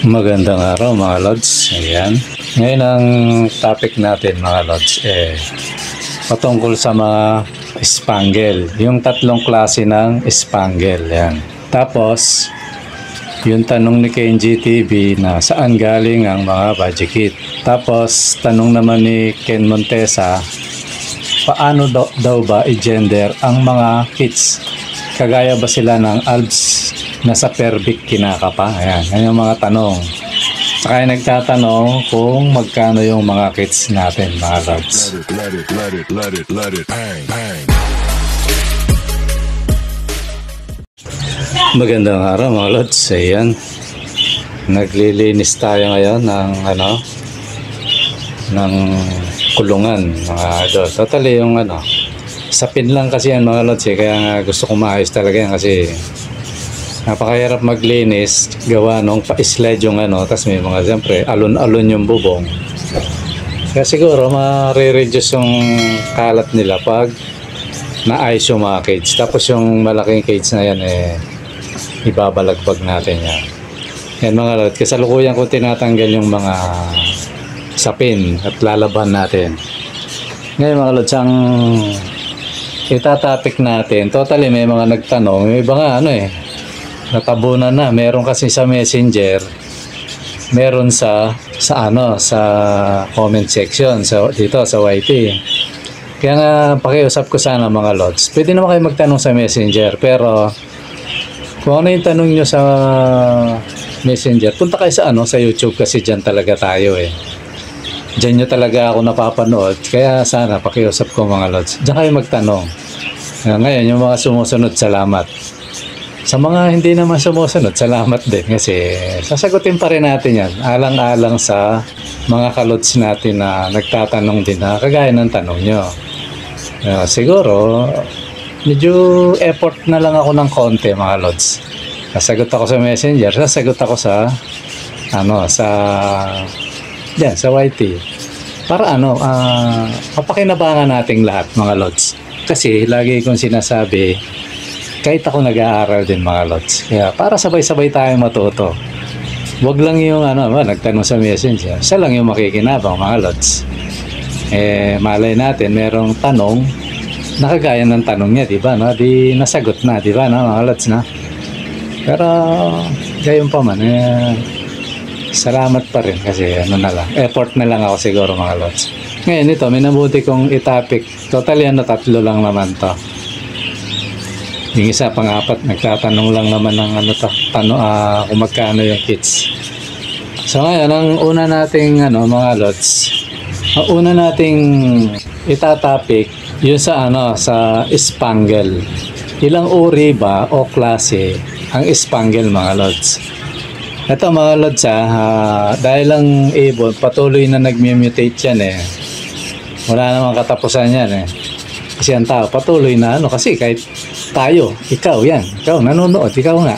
Magandang araw mga Lods. Ayan. Ngayon ang topic natin mga Lods patungkol sa mga spangle. Yung tatlong klase ng spangle. Ayan. Tapos, yung tanong ni Kenji TV na saan galing ang mga budgie kit. Tapos, tanong naman ni Ken Montesa, paano daw ba i-gender ang mga kits? Kagaya ba sila ng ALBS na sa perbic kinakapa? Ayan, yan yung mga tanong. Saka yung nagtatanong kung magkano yung mga kits natin mga Lods. Let it, bang. Magandang araw mga Lods. Ayan, naglilinis tayo ngayon ng kulungan mga Lods. Totally yung sapin lang kasi yan mga Lods kaya nga gusto kong maayos talaga yan kasi napakahirap maglinis gawa nung pa-slide yung tapos may mga siyempre alon-alon yung bubong, kaya siguro ma-reduce yung kalat nila pag naayos yung mga cage. Tapos yung malaking cage na yan ibabalagbag natin yan mga Lods. Kasalukuyan ko tinatanggal yung mga sapin at lalaban natin ngayon mga Lods. Ang itatopic natin, totally may mga nagtanong, may iba nga natabunan na. Meron kasi sa Messenger, meron sa comment section dito sa YT. Kaya nga pakiusap ko sana mga Lods, pwede naman kayo magtanong sa Messenger, pero kung ano yung tanong nyo sa Messenger, punta kayo sa YouTube kasi dyan talaga tayo dyan nyo talaga ako napapanood. Kaya sana pakiusap ko mga Lods, dyan kayo magtanong. Ngayon yung mga sumusunod, salamat. Sa mga hindi naman sumusunod, salamat din kasi sasagutin pa rin natin yan alang-alang sa mga kalods natin na nagtatanong din na kagaya ng tanong nyo. Siguro medyo effort na lang ako ng konti mga Lods. Sasagot ako sa Messenger, sasagot ako sa sa YT para mapakinabangan nating lahat mga Lods. Kasi lagi kong sinasabi, kahit ako nag-aaral din mga Lods, kaya para sabay-sabay tayong matuto. Wag lang yung nagtanong sa Messenger, siya lang yung makikinabang mga Lods. Malay natin merong tanong nakagaya ng tanong niya, di ba, di nasagot na, di ba, mga Lods na. Pero gayon pa man, salamat pa rin kasi effort na lang ako siguro mga Lods. Ngayon ito, may nabuti kong itapik. Totally tatlo lang naman to. Yung isa pang-apat, nagtatanong lang naman ng kung magkano yung kits. So ngayon, ang una nating mga Lods, ang una nating itatapik yun sa sa spangle. Ilang uri ba o klase ang spangle mga Lods? Ito mga Lods dahil ang ibon patuloy na nagmi-mutate yan wala namang katapusan yan kasi ang tao patuloy na kasi kahit tayo, ikaw nanonood, ikaw nga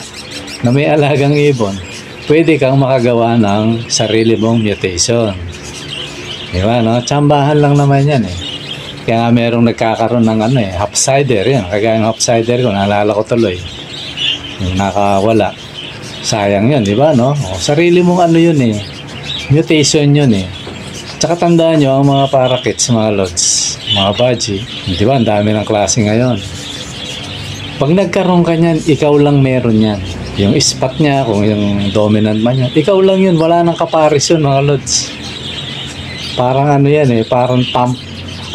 na may alagang ibon, pwede kang makagawa ng sarili mong mutation, di ba, tsambahan lang naman yan kaya nga merong nagkakaroon ng half-sider yan, kagaya ng half-sider ko, naalala ko tuloy yung nakawala, sayang yun, di ba, sarili mong yun mutation yun Tsaka tandaan nyo ang mga parakeets mga Lods, mga budgie, di ba, ang dami ng klase ngayon. Pag nagkaroon ka niyan, ikaw lang meron yan. Yung spot niya, kung yung dominant man yan, ikaw lang yun, wala nang kaparis yun mga Lods. Parang yan parang thumb.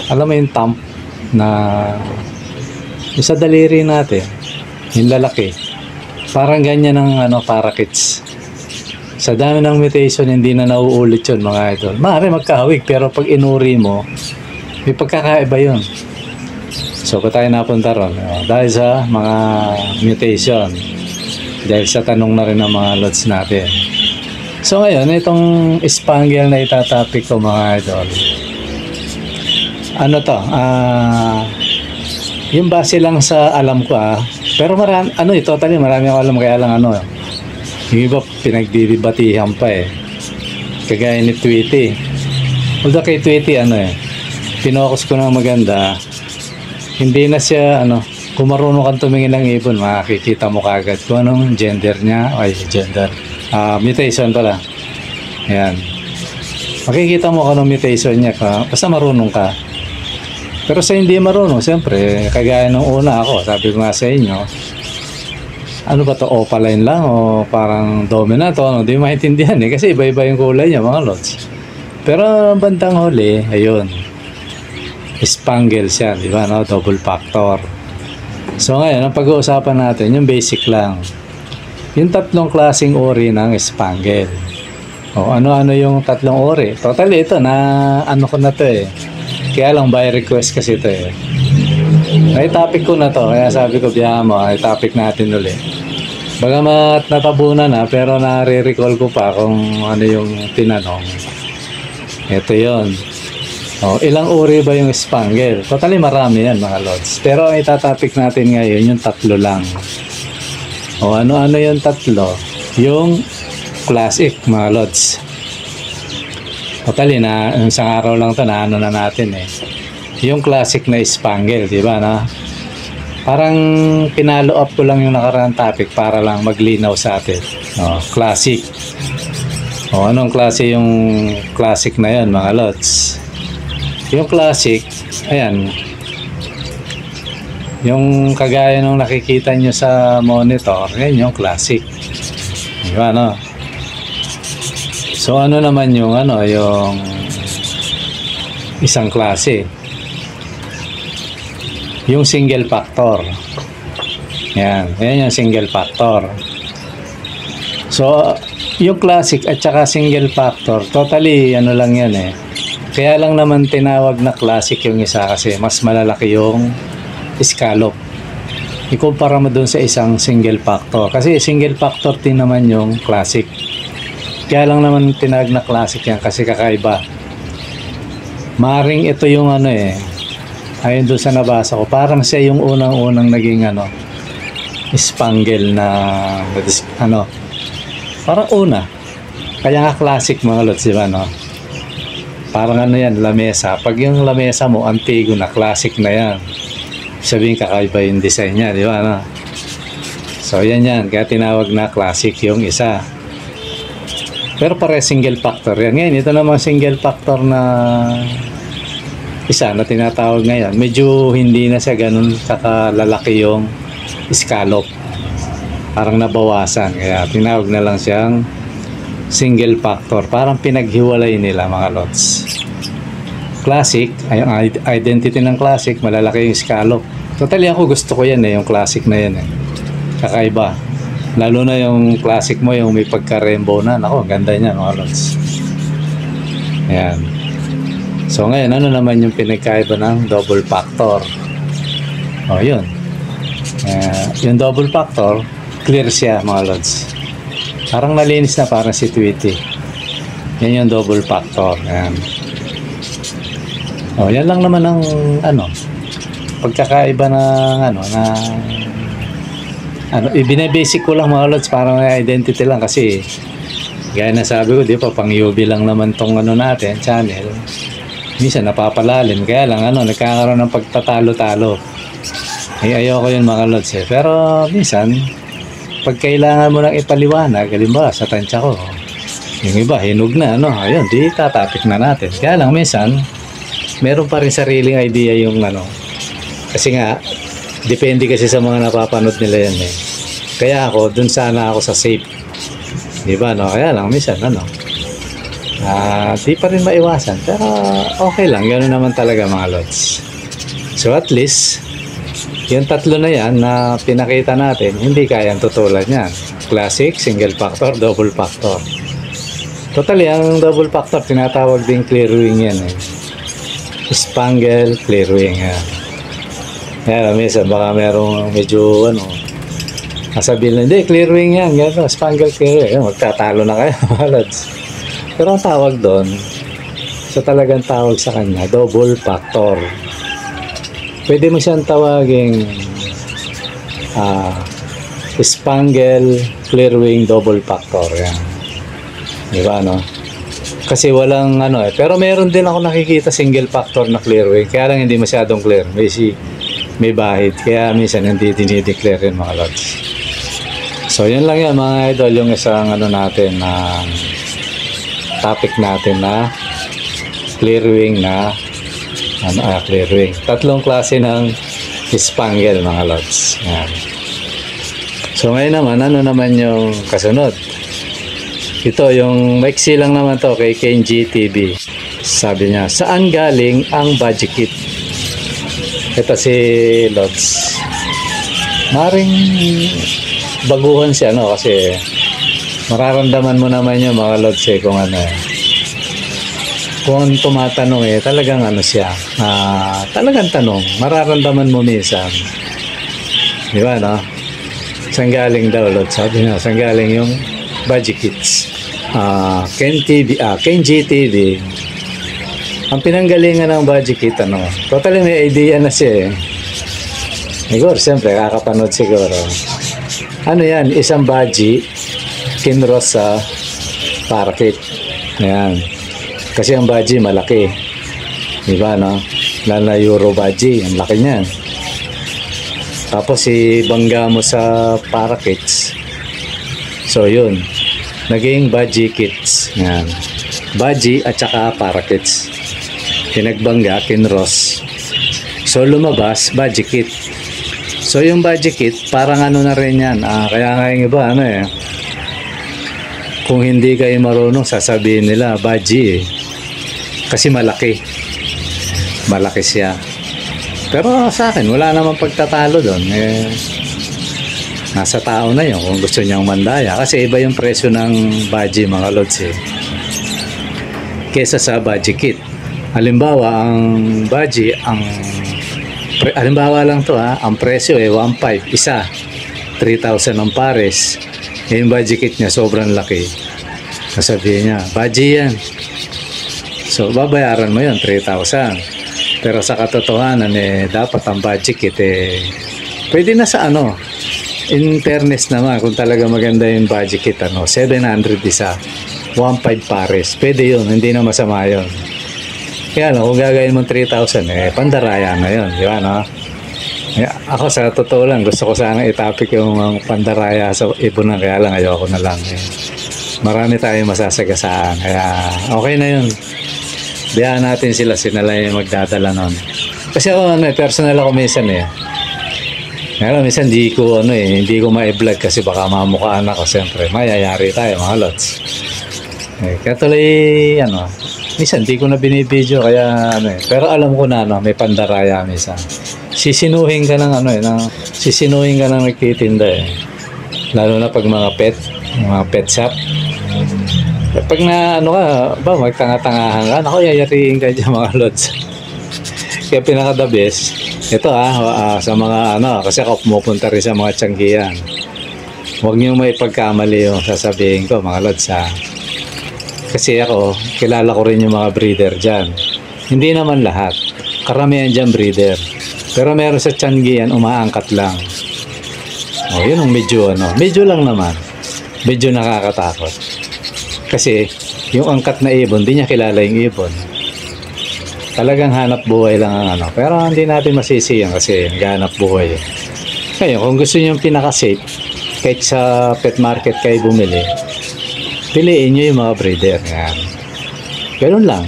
Alam mo yung thumb na yung sa daliri natin, yung lalaki. Parang ganyan ng parakeets. Sa dami ng mutation, hindi na nauulit yun mga idol. Maaari magkahawig, pero pag inuri mo, may pagkakaiba yun. So, kung tayo napunta ron, dahil sa mga mutation, dahil sa tanong na rin ng mga Lods natin. So, ngayon, itong spangle na itatapik ko mga idol. Yung base lang sa alam ko pero marami, totally marami ako alam, kaya lang yung iba pinagdidibatihan pa kagaya ni Tweety. Although kay Tweety pinokus ko ng maganda, hindi na siya kung marunong kang tumingin ng ibon, makikita mo kagad kung anong gender niya, Mutation pala. Ayan. Makikita mo kung anong mutation niya basta marunong ka. Pero sa hindi marunong, siyempre, kagaya nung una ako, sabi ko nga sa inyo, ano ba to, opaline lang o parang dominant o ano, di maintindihan kasi iba-iba yung kulay niya mga lods. Pero bandang huli, ayun, spangle siya, di ba, no? Double factor. So ngayon, ang pag-uusapan natin, yung basic lang. Yung tatlong klaseng uri ng spangle. O ano-ano yung tatlong uri. Totally ito, ano ko na to Kaya lang by request kasi ito Ay topic ko na to, kaya sabi ko biyahan mo, ay topic natin ulit. Bagamat natabunan na, pero nare-recall ko pa kung ano yung tinanong. Ito yon. Ilang uri ba yung spangle? Totally marami yan mga lods. Pero ang itatopic natin ngayon, yung tatlo lang. Ano-ano yung tatlo? Yung classic mga lods. Totally na, isang araw lang to na ano na natin Yung classic na spangle, di ba na? Parang pinalo up ko lang yung nakaraang topic para lang maglinaw sa atin. Classic. Anong klase yung classic na yan mga lods? Yung classic, ayan. Yung kagaya nung nakikita nyo sa monitor, yan yung classic. Di ba no? So ano naman yung yung isang klase? Yung single factor. Yan yung single factor. So yung classic at saka single factor, totally ano lang yan Kaya lang naman tinawag na classic yung isa kasi mas malalaki yung scallop. Ikumpara mo dun sa isang single factor. Kasi single factor din naman yung classic. Kaya lang naman tinawag na classic yan kasi kakaiba. Maring ito yung ayon doon sa nabasa ko, parang siya yung unang-unang naging spangle na parang una. Kaya nga classic mga lods, diba no? Parang yan, lamesa. Pag yung lamesa mo, antigo na, classic na yan. Sabihin kakaiba yung design niya, diba no? So yan, kaya tinawag na classic yung isa. Pero pare single factor yan. Ngayon, ito naman single factor na isa na tinatawag ngayon. Medyo hindi na siya ganun kakalalaki yung scallop. Parang nabawasan. Kaya tinawag na lang siyang single factor. Parang pinaghiwalay nila mga lots. Classic, ay ang identity ng classic, malalaki yung scallop. Totally ako gusto ko yan yung classic na yan Kakaiba. Lalo na yung classic mo, yung may pagka-rainbow na. Ako, ganda niya mga lods. Ayan. So ngayon, ano naman yung pinagkaiba ng double factor? Yun. Yung double factor, clear siya mga lods. Parang nalinis na, parang si Tweety. Yan yung double factor. Ayan. Yan lang naman ang pagkakaiba ng ibinabasic ko lang mga lods, parang identity lang kasi gaya na sabi ko, di pa pang UV lang naman tong natin, channel. Minsan napapalalim, kaya lang nagkakaroon ng pagtatalo-talo. Ayoko yun mga lods Pero minsan, pag kailangan mo lang ipaliwanag, halimbawa sa tansya ko, yung iba, hinog na, ayun, di tatapik na natin. Kaya lang minsan, meron pa rin sariling idea yung kasi nga, depende kasi sa mga napapanood nila yan Kaya ako, dun sana ako sa safe. Diba, no? Kaya lang, minsan, di pa rin maiwasan. Pero, okay lang. Ganoon naman talaga, mga lods. So, at least, yung tatlo na yan na pinakita natin, hindi kayang tutulan yan. Classic, single factor, double factor. Totally, ang double factor, tinatawag din clear wing yan Spangle, clear wing yan. Kaya minsan baka merong medyo sasabihin na, hindi, clear wing yan, spangle clear wing, magtatalo na kayo mga lods. Pero ang tawag doon, talagang tawag sa kanya, double factor. Pwede mo siyang tawaging spangle clear wing double factor yan. Diba kasi walang pero meron din ako nakikita single factor na clear wing, kaya lang hindi masyadong clear, may bahid, kaya minsan hindi dinideclare yun mga lods. So yun lang yan mga idol, yung isang ano natin na topic natin na clear wing na clear wing. Tatlong klase ng spangle mga lods. Yan. So ngayon naman, ano naman yung kasunod? Ito yung maiksi lang naman to kay Kenji TV. Sabi niya, saan galing ang budget kit? Ito si Lods. Maring baguhan siya kasi mararamdaman mo naman yung mga Lods kung ano kung tumatanong talagang siya talagang tanong, mararamdaman mo minsan, di ba saan galing daw Lods? Sabi niya, saan galing yung budget kits? Kenji TV. Ang pinanggalingan ng budget kit totally may idea na siya siguro, siyempre kakapanood siguro. Ano yan, isang budget kinross sa parakeet. Ayan, kasi ang budget malaki, diba lalo na euro budget, ang laki niyan. Tapos ibangga mo sa parakeets, so yun naging budget kits. Ayan, budget at saka parakeets pinagbangga, kinross, so lumabas budget kit. So yung budget kit parang na rin yan, kaya nga yung iba kung hindi kayo marunong sasabihin nila budget kasi malaki siya. Pero sa akin wala namang pagtatalo doon, nasa tao na yun kung gusto niyang mandaya, kasi iba yung presyo ng budget mga lods kesa sa budget kit. Halimbawa ang budget, halimbawa lang to ang presyo 1.5 isa, 3,000 ang pares. Yung budget kit niya sobrang laki, sasabihin niya budget yan, so babayaran mo yun 3,000. Pero sa katotohanan dapat ang budget kit pwede na sa in fairness naman, kung talaga maganda yung budget kit 700 isa, 1.5 pares, pwede yun, hindi na masama yun. Kaya kung gagawin mo 3,000 pandaraya na yun, di ba ako sa totoo lang gusto ko sana itapik yung pandaraya sa ipunan, kaya lang ayoko na lang marami tayong masasagasaan, kaya okay na yun, diyan natin sila yung magdadala nun. Kasi ako personal ako minsan ngayon minsan hindi ko ma-vlog kasi baka mamukhaan ako, siyempre mayayari tayo mga lots. Kaya tuloy minsan di ko na binibideo, kaya pero alam ko na may pandaraya minsan. Sisinuhin ka ng sisinuhin ka ng nagtitinda lalo na pag mga pet shop. Pag na magtanga-tangahan ka, yayariin ka dyan mga lods. Kaya pinaka the best ito sa mga kasi ako pumupunta rin sa mga tiyanggihan, huwag niyo may pagkamali yung sasabihin ko mga lods kasi ako, kilala ko rin yung mga breeder dyan. Hindi naman lahat. Karamihan dyan breeder. Pero meron sa tiyanggihan, umaangkat lang. Yun ang medyo lang naman. Medyo nakakatakot. Kasi, yung angkat na ibon, di niya kilala yung ibon. Talagang hanap buhay lang ang Pero hindi natin masisiyan kasi naghanap buhay. Ngayon, kung gusto niyo yung pinaka-safe, kahit sa pet market kayo bumili, piliin nyo yung mga breeder. Yan. Ganun lang.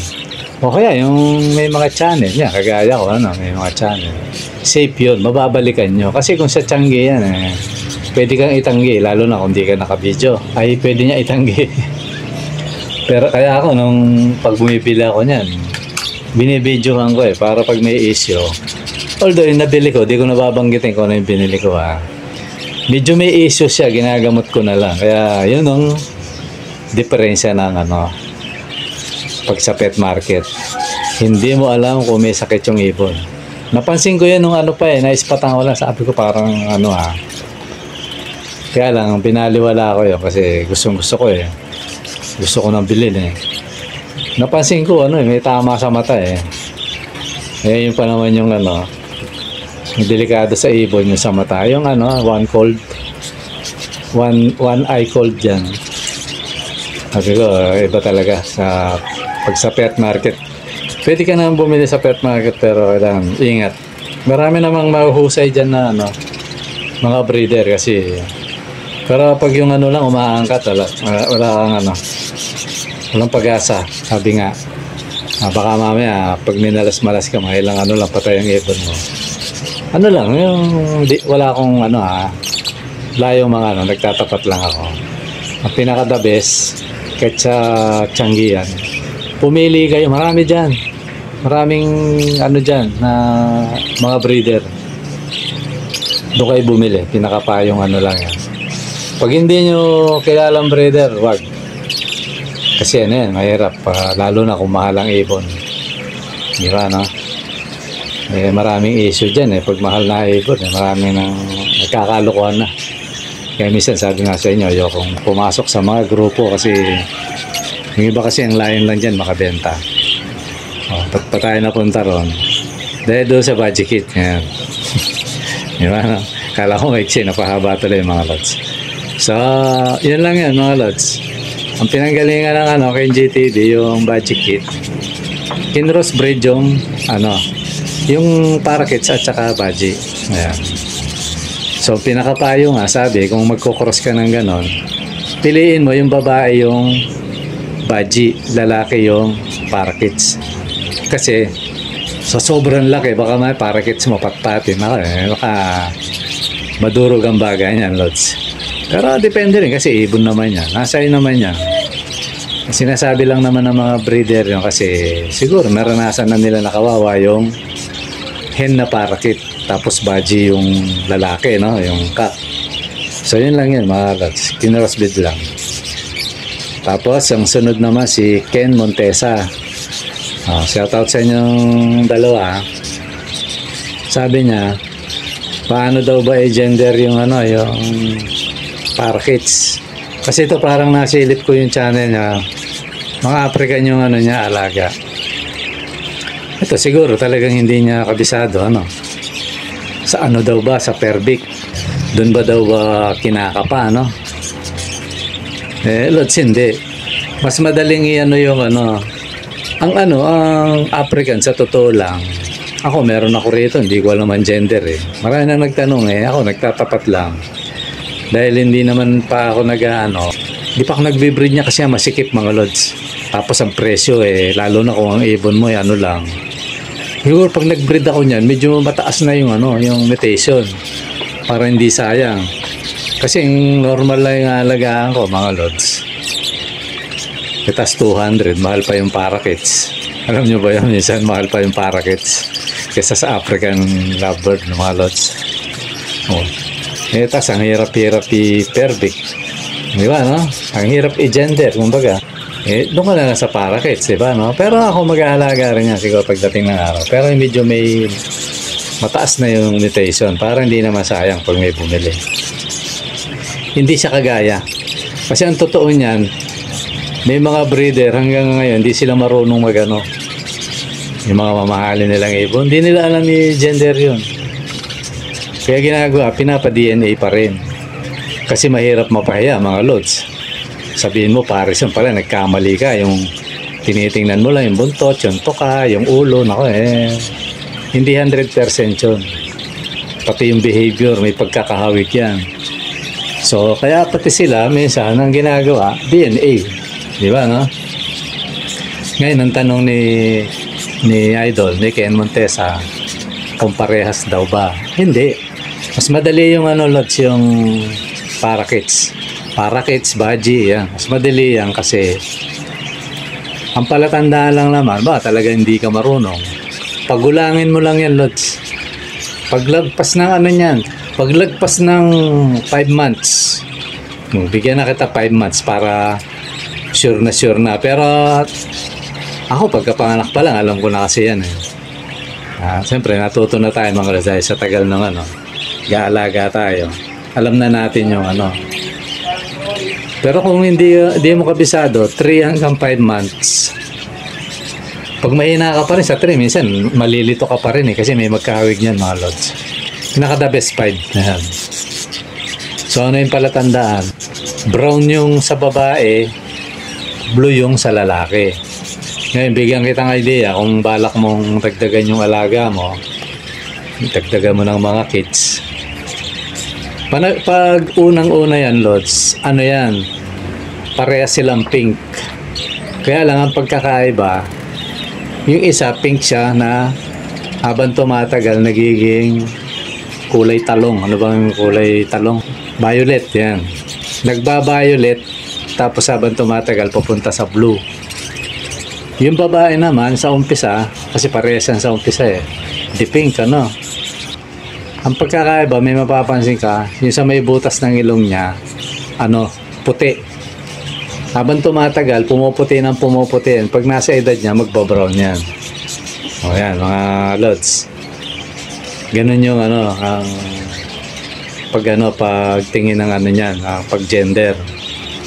O kaya yung may mga channel yan, kagaya ko may mga channel, safe yun, mababalikan nyo. Kasi kung sa tiyanggi yan pwede kang itanggi, lalo na kung di ka nakabidyo, ay pwede niya itanggi. Pero kaya ako nung pag bumibili ako niyan, binibidyohan ko para pag may issue, although yung nabili ko, di ko nababanggitin kung ano yung binili ko medyo may issue siya, ginagamot ko na lang. Kaya yun ang diferensya ng pag sa pet market, hindi mo alam kung may sakit yung ibon. Napansin ko yan nung naispatan ko lang, sabi ko parang kaya lang binaliwala ko yun kasi gusto ko gusto ko nang bilhin napansin ko may tama sa mata yun pa naman yung yung delikado sa ibon yung sa mata, yung one eye cold dyan. Sabi ko, iba talaga pag sa pet market. Pwede ka naman bumili sa pet market pero kailangan ingat. Marami namang mahuhusay dyan na mga breeder kasi Pero pag yung ano lang, umaangkat, wala kang ano, walang pag-asa. Sabi nga, baka mamaya, pag minalas-malas ka, mga ilang ano lang, patay ang ibon mo. Ano lang, yung, wala akong ano layong mga ano, nagtatapat lang ako. Ang pinaka-the best, kahit sa Changi yan, pumili kayo, marami dyan. Maraming ano dyan, na mga breeder. Doon kayo bumili, pinakapayong ano lang yan. Pag hindi nyo kilalang breeder, wag. Kasi ano yan, mahirap, lalo na kung mahal ang ibon. Di ba, no? Maraming issue dyan pag mahal na ibon, maraming nang nagkakalukuhan na. Kaya minsan sabi nga sa inyo, ayokong pumasok sa mga grupo kasi yung iba kasi ang layon lang dyan makabenta. Ba't pa tayo napunta ron? Dahil doon sa budget kit. Yan. Di ba, no? Kala ko maiksi, napahaba tuloy yung mga lots. So, yun lang yan mga lots. Ang pinanggalingan ng ano, kay GTV, yung budget kit. Kinross breed yung ano, yung parakeets at saka budget. Ayan. So, pinakapayo nga, sabi, kung magkukross ka ng ganon, piliin mo yung babae yung baji, lalaki yung parakeets. Kasi, sa sobrang laki, baka may parakeets mo patpatin. Baka madurog ang bagay niyan, lods. Pero depende rin kasi ibon naman yan. Nasa'yo naman yan. Sinasabi lang naman ng mga breeder yun kasi siguro maranasan na nila nakawawa yung hen na parakeet. Tapos baji yung lalaki, no? Yung cock. So, yun lang yun, mga lods. Kinrossbreed lang. Tapos, ang sunod naman si Ken Montesa. Shout out sa inyong dalawa. Sabi niya, paano daw ba i-gender yung ano, yung parakeets? Kasi ito parang nasilip ko yung channel niya. Mga African yung ano niya, alaga. Ito siguro talagang hindi niya kabisado, ano? Sa ano daw ba? Sa Perbic. Doon ba daw ba kinakapa, no? Lods, hindi. Mas madaling i-ano yung ano. Ang African, sa totoo lang. Ako, meron ako rito. Hindi ko alam ang gender Marami na nagtanong Ako, nagtatapat lang. Dahil hindi naman pa ako hindi pa ako nagbe-breed niya kasi masikip mga lods. Tapos ang presyo lalo na kung ang ibon mo ano lang. Siguro pag nag-breed ako niyan, medyo mataas na yung yung mutation. Para hindi sayang. Kasi normal lang yung alagaan ko, mga lods. Itas 200, mahal pa yung parakeets. Alam nyo ba yun? Minsan mahal pa yung parakeets. Kesa sa African lovebird ng mga lods. Itas, ang hirap-hirap i-perbic. Di ba, no? Ang hirap i-gender, kumbaga. Doon ka na sa parakeets, di ba, no? Pero ako mag-aalaga rin yan siguro pagdating ng araw. Pero medyo may mataas na yung mutation. Para hindi na masayang pag may bumili. Hindi siya kagaya. Kasi ang totoo niyan, may mga breeder hanggang ngayon, hindi sila marunong magano. Yung mga mamahalin nilang ibon, hindi nila alam yung gender yun. Kaya ginagawa, pinapa-DNA pa rin. Kasi mahirap mapahiya, mga lods. Sabihin mo, pares yun pala, nagkamali ka. Yung tinitingnan mo lang, yung buntot, yung tuka, yung ulo, hindi 100% yun. Pati yung behavior, may pagkakahawik yan. So, kaya pati sila, minsan, ang ginagawa, DNA. Di ba, no? Ngayon, ang tanong ni Idol, ni Ken Montesa, kung parehas daw ba? Hindi. Mas madali yung lots, yung parakeets. Parakeets, baji, yan. Mas madali yan kasi ang palatandaan lang naman, talaga hindi ka marunong. Pagulangin mo lang yan, lots. Paglagpas ng paglagpas ng 5 months, bigyan na kita 5 months para sure na. Pero ako, pagkapanganak pa lang, alam ko na kasi yan siyempre, natuto na tayo mga dahil sa tagal ng gaalaga tayo. Alam na natin yung Pero kung hindi mo kabisado, 3 hanggang 5 months. Pag mahina ka pa rin sa 3, minsan malilito ka pa rin kasi may magkahawig niyan, mga lods. Pinaka the best 5. Ayan. So ano yung palatandaan? Brown yung sa babae, blue yung sa lalaki. Ngayon, bigyan kitang idea kung balak mong dagdagan yung alaga mo, dagdagan mo ng mga kids. Pag unang-una yan, Lods, ano yan, parehas silang pink. Kaya lang ang pagkakaiba, yung isa pink siya na habang tumatagal nagiging kulay talong. Ano bang kulay talong? Violet, yan. Nagba-violet, tapos habang tumatagal papunta sa blue. Yung babae naman sa umpisa, kasi parehas yan sa umpisa eh, di pink, ano. Ang pagkakaiba, may mapapansin ka, yung sa may butas ng ilong niya, ano, puti. Habang tumatagal, pumuputi ng pumuputi. Pag nasa edad niya, magbabrown yan. O yan, mga lods. Ganun yung ano, ang pagtingin ng ano niyan, pag gender.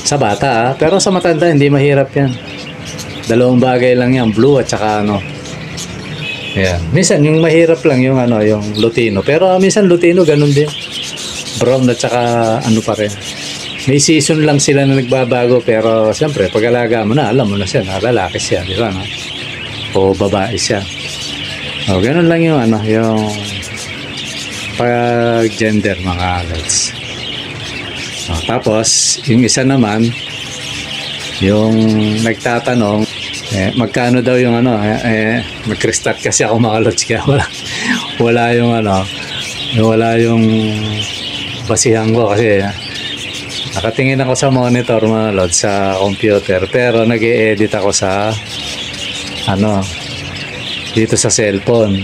Sa bata pero sa matanda, hindi mahirap yan. Dalawang bagay lang yan, blue at saka ano. Ayan. Minsan yung mahirap lang yung ano, yung Lutino. Pero minsan Lutino ganun din. Brown at saka ano pa rin. May season lang sila na nagbabago, pero siyempre pag alaga mo na, alam mo na siya na lalaki siya, di ba, no? O babae siya. O ganun lang yung ano, yung pag gender, mga lods. O, tapos yung isa naman, yung nagtatanong, magkano daw yung ano, mag-restart kasi ako, mga lods, kaya wala yung ano, wala yung basihan ko kasi nakatingin ako sa monitor, mga lods, sa computer, pero nag-e-edit ako sa ano, dito sa cellphone.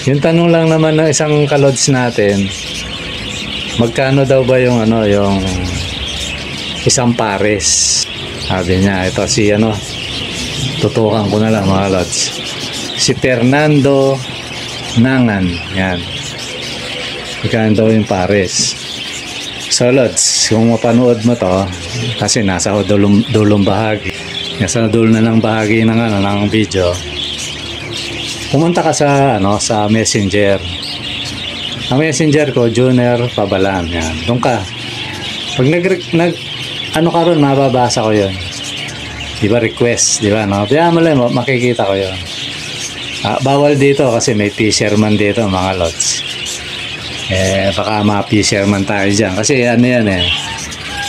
Yung tanong lang naman ng isang kalods natin, magkano daw ba yung ano, yung isang pares? Sabi niya, ito si ano, tutukan ko na lang, mga lods. Si Fernando Nangan. Yan. Magkano daw yung pares? So lods, kung mapanood mo to, kasi nasa dulong bahagi, nasa dulo na ng bahagi ng ano, ng video, pumunta ka sa ano, sa Messenger. Ang Messenger ko, Junior Pabalan. Yan. Doon ka. Pag ano ka ron, mababasa ko 'yon. 'Di ba, request, 'di ba, no? Kaya mo lang, makikita ko 'yon. Bawal dito kasi may fisherman dito, mga lods. Baka ma-fisherman tayo diyan kasi ano yan eh.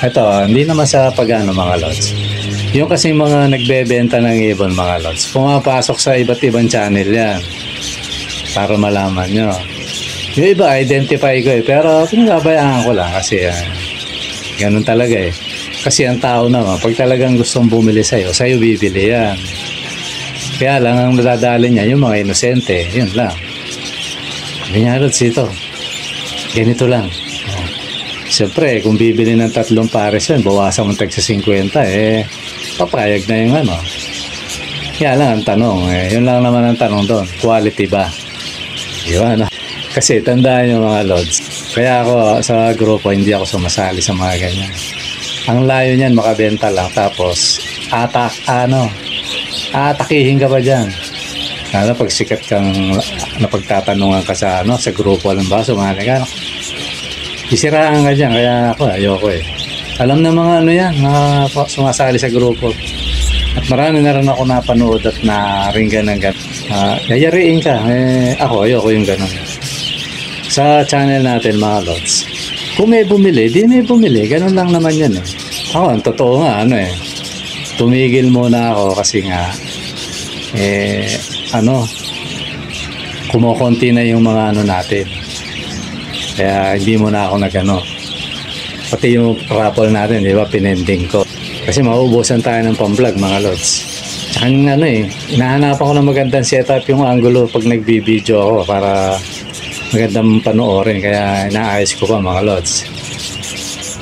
Ito, hindi naman sa pagano, mga lods. Yung kasi mga nagbebenta ng ibon, mga lods, pumapasok sa iba't ibang channel yan para malaman nyo. Yung iba, identify ko eh, pero pinababayaan ko lang kasi ganun talaga eh. Kasi ang tao naman, pag talagang gustong bumili sa'yo bibili yan. Kaya lang, ang nadadali niya, yung mga inosente, yun lang. Ganyan, lods, ito. Ganito lang. Siyempre, kung bibili ng 3 pares yan, bawasan mo tag sa 50, papayag na yung ano. Kaya lang ang tanong, yun lang naman ang tanong doon, quality ba? Diba, no? Kasi tandaan nyo, mga lods, kaya ako sa grupo, hindi ako sumasali sa mga ganyan. Ang layo niyan, makabenta lang, tapos atakihin ka pa dyan. Lalo pag sikat kang napagtatanungan ka sa ano, sa grupo, alam ba, sumaligano, isiraan ka dyan, kaya ako, ayoko eh. Alam na mga ano yan, mga sumasali sa grupo. At marami na rin ako napanood at naringgan ng gano'n. Yayariin ka, ako, ayoko yung gano'n. Sa channel natin, mga lods, kung may bumili, di may bumili, gano'n lang naman yan eh. Ako, ang totoo nga, ano eh, tumigil muna ako kasi nga, kumukonti na yung mga ano natin. Kaya hindi mo na ako nagano. Pati yung raffle natin, di ba, pinending ko. Kasi mauubusan tayo ng pang-vlog, mga lods. Tsaka ano hinahanap ako ng magandang setup yung angulo pag nagbibideo ako para magandang panoorin. Kaya inaayos ko pa, mga lods.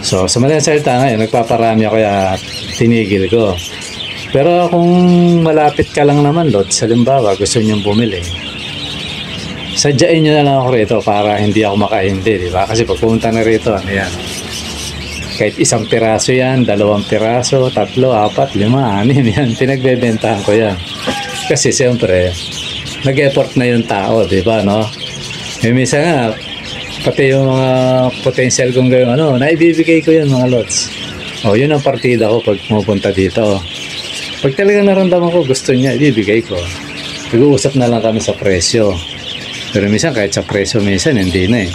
So, sa madaling salita ngayon, nagpaparami ako kaya tinigil ko. Pero kung malapit ka lang naman, lods, halimbawa, gusto niyong bumili, sadyain nyo na lang ako rito para hindi ako makahindi, di ba? Kasi pag pumunta na rito, ano yan? Kahit 1 piraso yan, 2 piraso, 3, 4, 5, 6 yan. Pinagbebentahan ko yan. Kasi siyempre, nag-effort na yung tao, di ba, no? Minsan nga, pati yung mga potential kong gawin, naibibigay ko yan, mga lods. Yun ang partida ko pag pumupunta dito. Pag talagang naramdaman ko, gusto niya, ibibigay ko. Nag-uusap na lang kami sa presyo. Pero minsan kahit sa presyo minsan hindi na eh.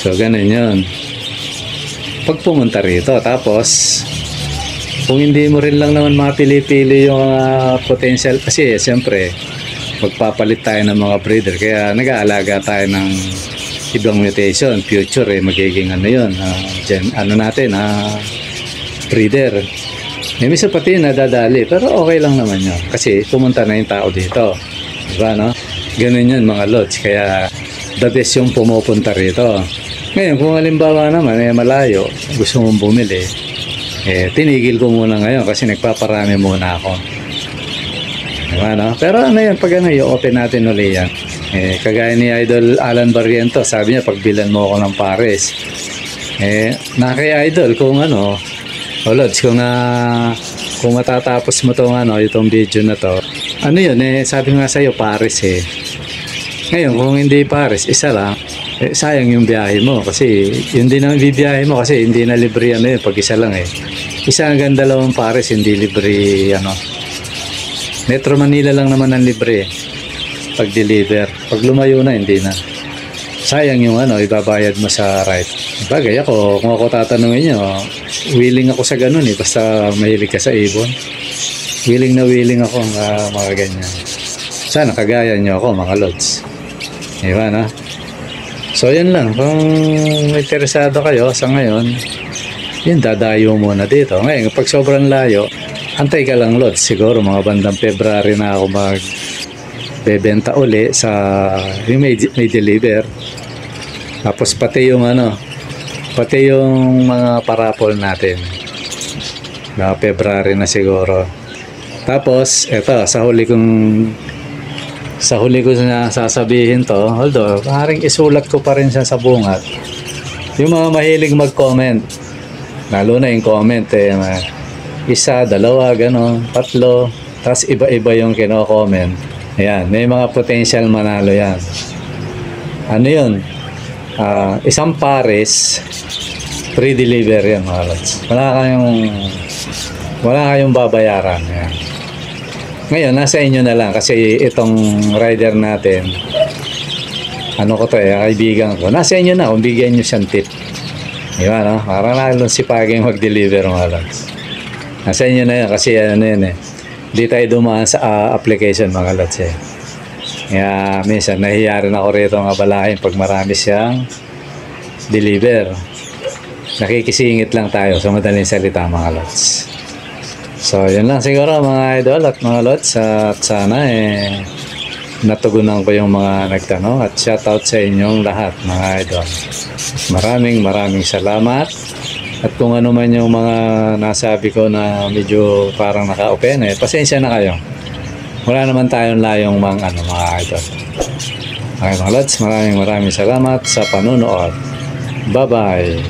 So, ganun yun. Pag pumunta rito, tapos, kung hindi mo rin lang naman mapili-pili yung potential, kasi siyempre, magpapalit tayo ng mga breeder, kaya nag-aalaga tayo ng ibang mutation, future magiging ano yun, breeder. May misa pati nadadali, pero okay lang naman yun, kasi pumunta na yung tao dito. Diba, no? Ganun yun mga lods, kaya the best yung pumupunta rito. Ngayon, kung halimbawa naman, malayo, gusto mong bumili, tinigil ko muna ngayon kasi nagpaparami muna ako. Diba, no? Pero ano yun, pag i-open natin ulit yan. Kagaya ni Idol Alan Barriento, sabi niya, pagbilan mo ako ng pares. Naki-idol, kung Lods, kung matatapos mo itong video na to, sabi nga sa'yo, pares Ngayon, kung hindi pares, isa lang, sayang yung biyahe mo kasi yun din ang bibiyahe mo kasi hindi na libre pag isa lang isa hanggang 2 pares hindi libre Metro Manila lang naman ang libre pag deliver. Pag lumayo na hindi na, sayang yung ibabayad mo sa ride. Bagay ako, kung ako tatanungin nyo, willing ako sa ganun basta mahilig ka sa ibon, willing ako mga ganyan. Sana kagaya nyo ako mga lods, diba na? So yan lang, kung interesado kayo sa ngayon, yun, dadayo muna dito. Ngayon, pag sobrang layo, antay ka lang lods, siguro mga bandang February na ako magbebenta uli sa yung may deliver. Tapos pati yung mga parapol natin na February na siguro. Tapos eto, sa huli ko na sasabihin to, although maaaring isulat ko pa rin siya sa bungat, yung mga mahilig mag-comment, lalo na yung comment 1, 2, 3, tapos iba-iba yung kino-comment. Ayan, may mga potential manalo yan. Ano yun? Isang pares, free deliver yan mga lods. Wala kayong babayaran. Ayan. Ngayon, nasa inyo na lang kasi itong rider natin, kaibigan ko. Nasa inyo na kung bigyan nyo siyang tip. Diba, no? Para lalong sipaging mag-deliver mga lods. Nasa inyo na yan kasi hindi tayo dumaan sa application mga lods Kaya minsan nahiya rin ako rito ng abalahin pag marami siyang deliver. Nakikisingit lang tayo sa madaling salita mga lods. So yun lang siguro mga idol at mga lods, at sana natugunan ko yung mga nagtanong, at shoutout sa inyong lahat mga idol. Maraming salamat. At kung ano man yung mga nasabi ko na medyo parang naka-open, pasensya na kayo. Wala naman tayong layong mga idol. Okay mga lods, maraming salamat sa panunood. Bye-bye.